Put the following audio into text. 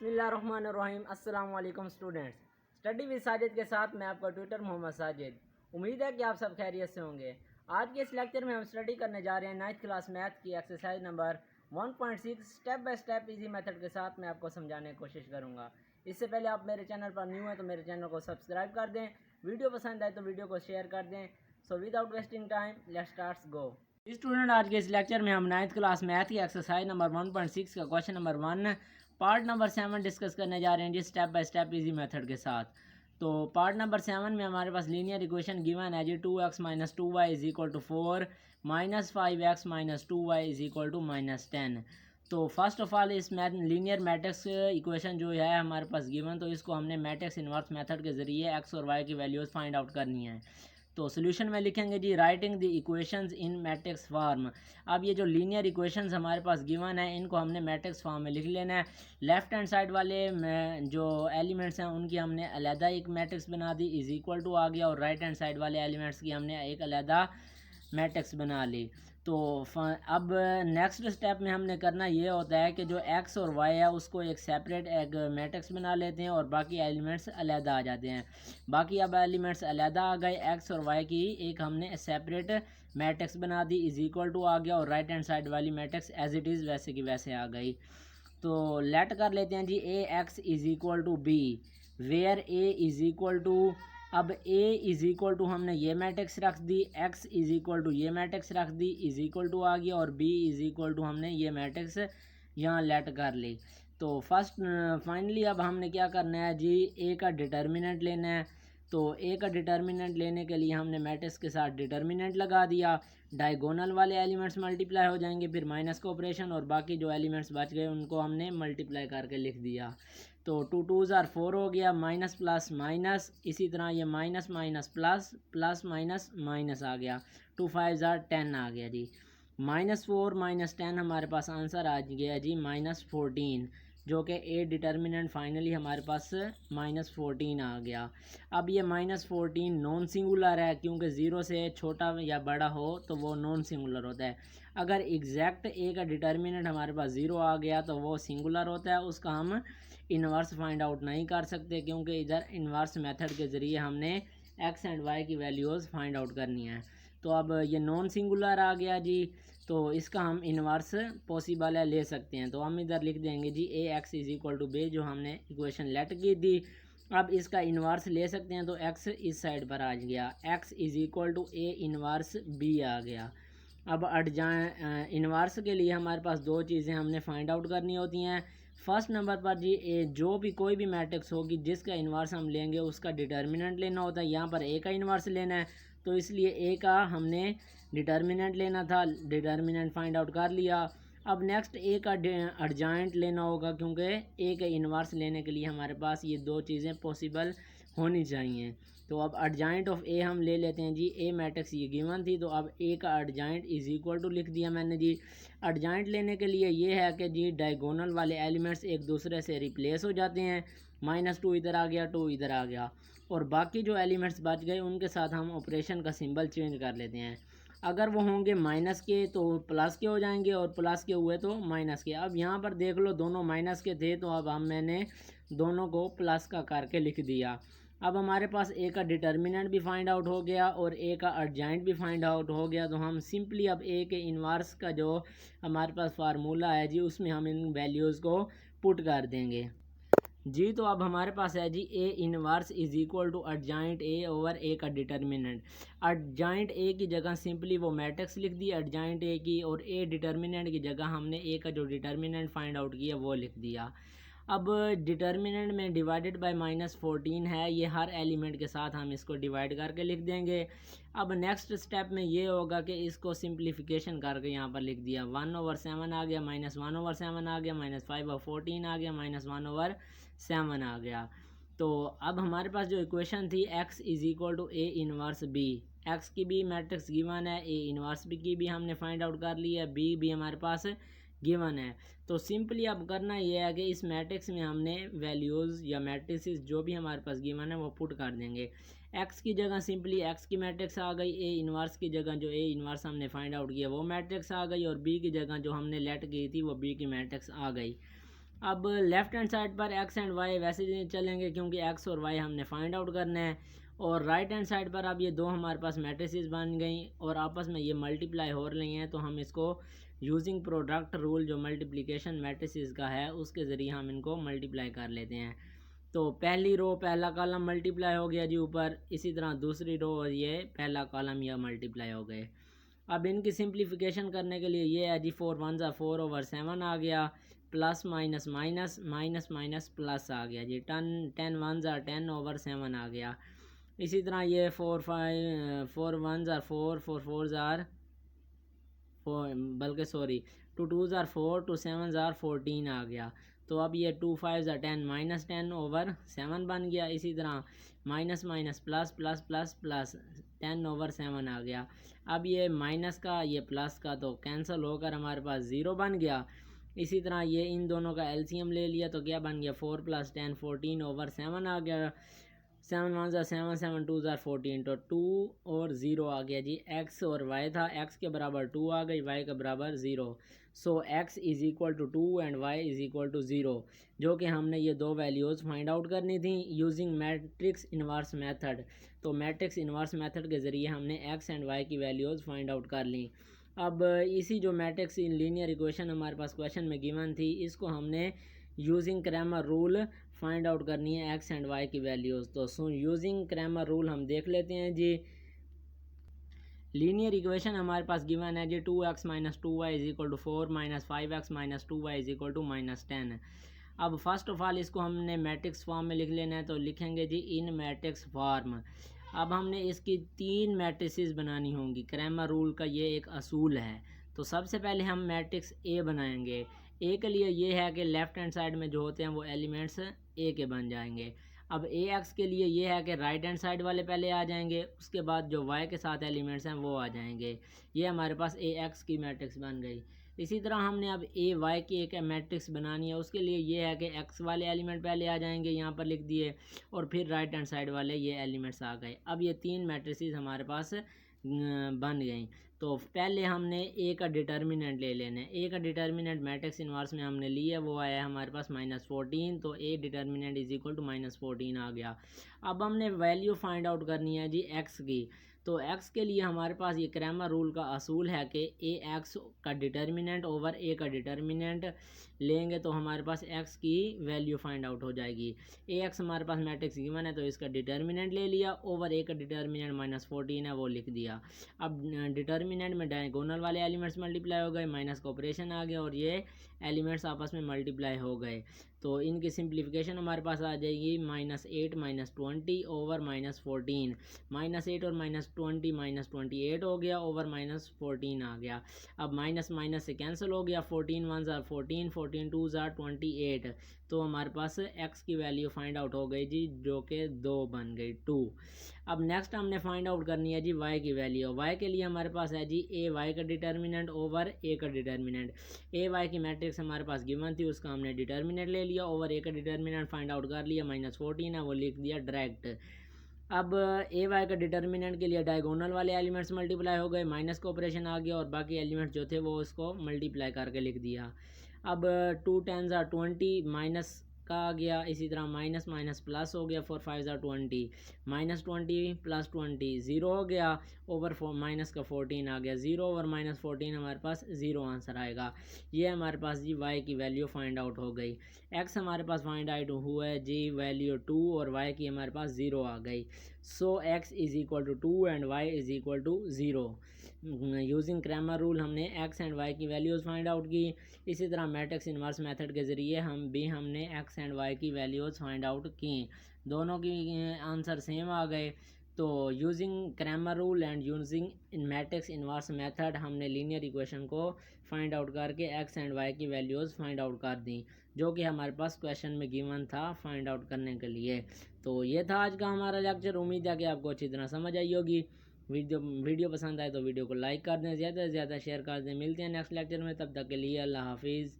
बिस्मिल्लाहिर्रहमानिर्रहीम। अस्सलाम वालेकुम स्टूडेंट्स, स्टडी विद साजिद के साथ मैं आपका ट्यूटर मोहम्मद साजिद। उम्मीद है कि आप सब खैरियत से होंगे। आज के इस लेक्चर में हम स्टडी करने जा रहे हैं 9th क्लास मैथ की exercise number 1.6 step by step easy method के साथ मैं आपको समझाने की कोशिश करूँगा। इससे पहले आप मेरे चैनल पर न्यू हैं तो मेरे चैनल को सब्सक्राइब कर दें, वीडियो पसंद आए तो वीडियो को शेयर कर दें। So without wasting time let's start go. Student, आज के इस लेक्चर में हम 9th क्लास मैथ की एक्सरसाइज नंबर 1.6 का question number 1 part number 7 discuss करने जा रहे हैं जी, step by step easy method के साथ। तो पार्ट नंबर 7 में हमारे पास लीनियर इक्वेशन गिवन है जी, 2x - 2y is equal to 4 -5x - 2y is equal to -10। तो फर्स्ट ऑफ ऑल इस लीनियर मैट्रिक्स इक्वेशन जो है हमारे पास गिवन, तो इसको हमने मैट्रिक्स इन्वर्स मेथड के ज़रिए x और y की वैल्यूज़ फाइंड आउट करनी है। तो सोल्यूशन में लिखेंगे जी, writing the equations in matrix form. अब ये जो लीनियर इक्वेशंस हमारे पास गिवन है इनको हमने मैट्रिक्स फॉर्म में लिख लेना है। लेफ्ट हैंड साइड वाले जो एलिमेंट्स हैं उनकी हमने अलहदा एक मैट्रिक्स बना दी, इज इक्वल टू आ गया, और राइट हैंड साइड वाले एलिमेंट्स की हमने एक अलहदा मैट्रिक्स बना ली। तो अब नेक्स्ट स्टेप में हमने करना ये होता है कि जो x और y है उसको एक सेपरेट एक मैट्रिक्स बना लेते हैं और बाकी एलिमेंट्स अलहदा आ जाते हैं। बाकी अब एलिमेंट्स अलहदा आ गए, x और y की एक हमने सेपरेट मैट्रिक्स बना दी, इज इक्वल टू आ गया, और राइट हैंड साइड वाली मैट्रिक्स एज इट इज़ वैसे की वैसे आ गई। तो लेट कर लेते हैं जी, ax is equal to b, where a is equal to, अब a इज इक्वल टू हमने ये मैट्रिक्स रख दी, x इज इक्वल टू ये मैट्रिक्स रख दी, इज इक्वल टू आ गया, और b इज इक्वल टू हमने ये मैट्रिक्स यहाँ लेट कर ली। तो फर्स्ट फाइनली अब हमने क्या करना है जी, a का डिटर्मिनेंट लेना है। तो a का डिटर्मिनेंट लेने के लिए हमने मैट्रिक्स के साथ डिटर्मिनेंट लगा दिया, डायगोनल वाले एलिमेंट्स मल्टीप्लाई हो जाएंगे, फिर माइनस का ऑपरेशन, और बाकी जो एलिमेंट्स बच गए उनको हमने मल्टीप्लाई करके लिख दिया। तो 2 2s are 4 हो गया, माइनस प्लस माइनस, इसी तरह ये minus minus plus, plus minus minus आ गया, 2 5s are 10 आ गया जी। -4 - 10 हमारे पास आंसर आ गया जी -14, जो कि ए डिटर्मिनेंट फाइनली हमारे पास -14 आ गया। अब ये -14 नॉन सिंगुलर है, क्योंकि 0 से छोटा या बड़ा हो तो वो नॉन सिंगुलर होता है। अगर एग्जैक्ट ए का डिटर्मिनेंट हमारे पास 0 आ गया तो वो सिंगुलर होता है, उसका हम इन्वर्स फाइंड आउट नहीं कर सकते, क्योंकि इधर इन्वर्स मेथड के ज़रिए हमने एक्स एंड वाई की वैल्यूज़ फाइंड आउट करनी है। तो अब ये नॉन सिंगुलर आ गया जी, तो इसका हम इन्वर्स पॉसिबल है ले सकते हैं। तो हम इधर लिख देंगे जी, A x is equal to B, जो हमने इक्वेशन लेट की थी। अब इसका इन्वर्स ले सकते हैं, तो एक्स इस साइड पर आ गया, x is equal to A inverse B आ गया। अब अट जाए इन्वर्स के लिए हमारे पास दो चीज़ें हमने फाइंड आउट करनी होती हैं। फर्स्ट नंबर पर जी, जो भी कोई भी मैट्रिक्स होगी जिसका इन्वर्स हम लेंगे उसका डिटर्मिनेंट लेना होता है। यहाँ पर ए का इन्वर्स लेना है, तो इसलिए ए का हमने डिटर्मिनेंट लेना था, डिटर्मिनेंट फाइंड आउट कर लिया। अब नेक्स्ट ए का एडजॉइंट लेना होगा, क्योंकि ए के इन्वर्स लेने के लिए हमारे पास ये दो चीज़ें पॉसिबल होनी चाहिए। तो अब एडजॉइंट ऑफ ए हम ले लेते हैं जी, ए मैट्रिक्स ये गिवन थी, तो अब ए का एडजॉइंट इज इक्वल टू लिख दिया मैंने जी। एडजॉइंट लेने के लिए ये है कि जी डायगोनल वाले एलिमेंट्स एक दूसरे से रिप्लेस हो जाते हैं, -2 इधर आ गया, 2 इधर आ गया, और बाकी जो एलिमेंट्स बच गए उनके साथ हम ऑपरेशन का सिंबल चेंज कर लेते हैं। अगर वो होंगे माइनस के तो प्लस के हो जाएंगे, और प्लस के हुए तो माइनस के। अब यहाँ पर देख लो दोनों माइनस के थे, तो अब मैंने दोनों को प्लस का करके लिख दिया। अब हमारे पास ए का डिटर्मिनेंट भी फाइंड आउट हो गया और ए का एडजॉइंट भी फाइंड आउट हो गया, तो हम सिंपली अब ए के इन्वर्स का जो हमारे पास फार्मूला है जी उसमें हम इन वैल्यूज़ को पुट कर देंगे जी। तो अब हमारे पास है जी, A inverse is equal to adjoint A over A का डिटर्मिनेंट। एडजॉइंट ए की जगह सिंपली वो मैट्रिक्स लिख दी एडजॉइंट ए की, और ए डिटर्मिनेंट की जगह हमने ए का जो डिटर्मिनेंट फाइंड आउट किया वो लिख दिया। अब डिटर्मिनेंट में डिवाइडेड बाय -14 है, ये हर एलिमेंट के साथ हम इसको डिवाइड करके लिख देंगे। अब नेक्स्ट स्टेप में ये होगा कि इसको सिंप्लीफिकेशन करके यहाँ पर लिख दिया, 1/7 आ गया, -1/7 आ गया, -5/14 आ गया, -1/7 आ गया। तो अब हमारे पास जो इक्वेशन थी x is equal to A inverse B, X की भी मैट्रिक्स गिवन है, ए इनवर्स बी की भी हमने फाइंड आउट कर ली है, बी भी हमारे पास गिवन है। तो सिंपली अब करना ये है कि इस मैट्रिक्स में हमने वैल्यूज़ या मैट्रिसेस जो भी हमारे पास गिवन है वो पुट कर देंगे। एक्स की जगह सिंपली एक्स की मैट्रिक्स आ गई, ए इनवर्स की जगह जो ए इनवर्स हमने फाइंड आउट किया वो मैट्रिक्स आ गई, और बी की जगह जो हमने लेट की थी वो बी की मैट्रिक्स आ गई। अब लेफ़्ट हैंड साइड पर एक्स एंड वाई वैसे चलेंगे क्योंकि एक्स और वाई हमने फाइंड आउट करना है, और राइट हैंड साइड पर अब ये दो हमारे पास मैट्रिसेस बन गई और आपस में ये मल्टीप्लाई हो रही हैं, तो हम इसको यूजिंग प्रोडक्ट रूल जो मल्टीप्लिकेशन मैट्रिसेस का है उसके ज़रिए हम इनको मल्टीप्लाई कर लेते हैं। तो पहली रो पहला कॉलम मल्टीप्लाई हो गया जी ऊपर, इसी तरह दूसरी रो और ये पहला कॉलम यह मल्टीप्लाई हो गए। अब इनकी सिंप्लीफिकेशन करने के लिए ये है जी 4 वन ज़ा 4/7 आ गया, plus minus minus minus minus plus आ गया जी, 10 वन ज़ा 10/7 आ गया। इसी तरह ये 4 वन ज़ार 4 4 ज़ार 4 बल्कि सॉरी 2 ज़ार 4 2 7 ज़ार 14 आ गया। तो अब ये 2 5 ज़ार 10 -10/7 बन गया। इसी तरह minus minus plus plus plus plus 10/7 आ गया। अब ये माइनस का ये प्लस का तो कैंसिल होकर हमारे पास ज़ीरो बन गया। इसी तरह ये इन दोनों का एलसीएम ले लिया तो क्या बन गया 4 + 10 14/7 आ गया। 7 वन ज़ा 7 7 2 ज़ार 14, तो 2 और 0 आ गया जी। एक्स और वाई था, एक्स के बराबर 2 आ गई, वाई के बराबर 0। So x is equal to 2 and y is equal to 0, जो कि हमने ये दो वैल्यूज़ फाइंड आउट करनी थी यूजिंग मैट्रिक्स इन्वर्स मेथड। तो मैट्रिक्स इन्वर्स मेथड के ज़रिए हमने एक्स एंड वाई की वैल्यूज़ फाइंड आउट कर ली। अब इसी जो मैट्रिक्स इन लीनियर इक्वेशन हमारे पास क्वेश्चन में गिवन थी, इसको हमने using Cramer rule find out करनी है एक्स एंड वाई की वैल्यूज़। तो यूजिंग क्रैमर रूल हम देख लेते हैं जी। लीनियर इक्वेशन हमारे पास गिवन है जी 2x - 2y is equal to 4 -5x - 2y is equal to -10। अब फर्स्ट ऑफ ऑल इसको हमने मैट्रिक्स फॉर्म में लिख लेना है, तो लिखेंगे जी इन मैट्रिक्स फॉर्म। अब हमने इसकी 3 मैट्रिसेस बनानी होंगी, क्रैमर रूल का ये एक असूल है। तो सबसे पहले हम मैट्रिक्स ए बनाएंगे। ए के लिए ये है कि लेफ़्ट हैंड साइड में जो होते हैं वो एलिमेंट्स ए के बन जाएंगे। अब ए एक्स के लिए ये है कि राइट हैंड साइड वाले पहले आ जाएंगे, उसके बाद जो वाई के साथ एलिमेंट्स हैं वो आ जाएंगे। ये हमारे पास ए एक्स की मैट्रिक्स बन गई। इसी तरह हमने अब ए वाई की एक मैट्रिक्स बनानी है, उसके लिए ये है कि एक्स वाले एलिमेंट पहले आ जाएंगे, यहाँ पर लिख दिए, और फिर राइट हैंड साइड वाले ये एलिमेंट्स आ गए। अब ये 3 मैट्रिसेस हमारे पास बन गई। तो पहले हमने ए का डिटर्मिनेंट ले लेना है। ए का डिटर्मिनेंट मैट्रिक्स इन्वर्स में हमने लिया, वो आया हमारे पास -14, तो A determinant is equal to -14 आ गया। अब हमने वैल्यू फाइंड आउट करनी है जी एक्स की। तो एक्स के लिए हमारे पास ये क्रैमर रूल का असूल है कि ए एक्स का डिटर्मिनेंट ओवर ए का डिटर्मिनेंट लेंगे तो हमारे पास एक्स की वैल्यू फाइंड आउट हो जाएगी। ए एक्स हमारे पास मैट्रिक्स गिवन है तो इसका डिटर्मिनेंट ले लिया, ओवर ए का डिटर्मिनेंट -14 है वो लिख दिया। अब डिटर्मिनेंट में डायगोनल वाले एलिमेंट्स मल्टीप्लाई हो गए, माइनस का ऑपरेशन आ गया और ये एलिमेंट्स आपस में मल्टीप्लाई हो गए। तो इनकी सिंप्लीफिकेशन हमारे पास आ जाएगी -8 -20 ओवर -14। -8 और -20 -28 हो गया, ओवर -14 आ गया। अब माइनस माइनस से कैंसिल हो गया, 14 वन ज़ार 14 14 टू ज़ार 28। तो हमारे पास x की वैल्यू फाइंड आउट हो गई जी, जो कि 2 बन गई 2। अब नेक्स्ट हमने फाइंड आउट करनी है जी y की वैल्यू। y के लिए हमारे पास है जी ए वाई का डिटर्मिनेंट ओवर ए का डिटर्मिनेंट। ए वाई की मैट्रिक्स हमारे पास गिवन थी, उसका हमने डिटर्मिनेंट ले लिया, ओवर ए का डिटर्मिनेंट फाइंड आउट कर लिया, -14 है वो लिख दिया डायरेक्ट। अब ए वाई का डिटर्मिनेंट के लिए डायगोनल वाले एलिमेंट्स मल्टीप्लाई हो गए, माइनस का ऑपरेशन आ गया और बाकी एलिमेंट्स जो थे वो उसको मल्टीप्लाई करके लिख दिया। अब 2 10 ज़ार 20 माइनस का आ गया, इसी तरह माइनस माइनस प्लस हो गया, 4 5 ज़ार 20 -20 + 20 0 हो गया, ओवर माइनस का 14 आ गया, 0 ओवर -14 हमारे पास 0 आंसर आएगा। ये हमारे पास जी वाई की वैल्यू फाइंड आउट हो गई। एक्स हमारे पास फाइंड आउट हुआ है जी वैल्यू 2 और वाई की हमारे पास 0 आ गई। So x is equal to 2 and y is equal to 0। Using Cramer rule हमने एक्स एंड वाई की वैल्यूज़ फाइंड आउट की। इसी तरह मैट्रिक्स इन्वर्स मेथड के ज़रिए हमने एक्स एंड वाई की वैल्यूज़ फाइंड आउट की, दोनों की आंसर सेम आ गए। तो using Cramer rule and using in matrix inverse method हमने लीनियर इक्वेशन को फाइंड आउट करके एक्स एंड वाई की वैल्यूज़ फाइंड आउट कर दी, जो कि हमारे पास क्वेश्चन में गिवन था फाइंड आउट करने के लिए। तो ये था आज का हमारा लेक्चर। उम्मीद है कि आपको अच्छी तरह समझ आई होगी। वीडियो पसंद आए तो वीडियो को लाइक कर दें, ज़्यादा से ज़्यादा शेयर कर दें। मिलते हैं नेक्स्ट लेक्चर में, तब तक के लिए अल्लाह हाफिज़।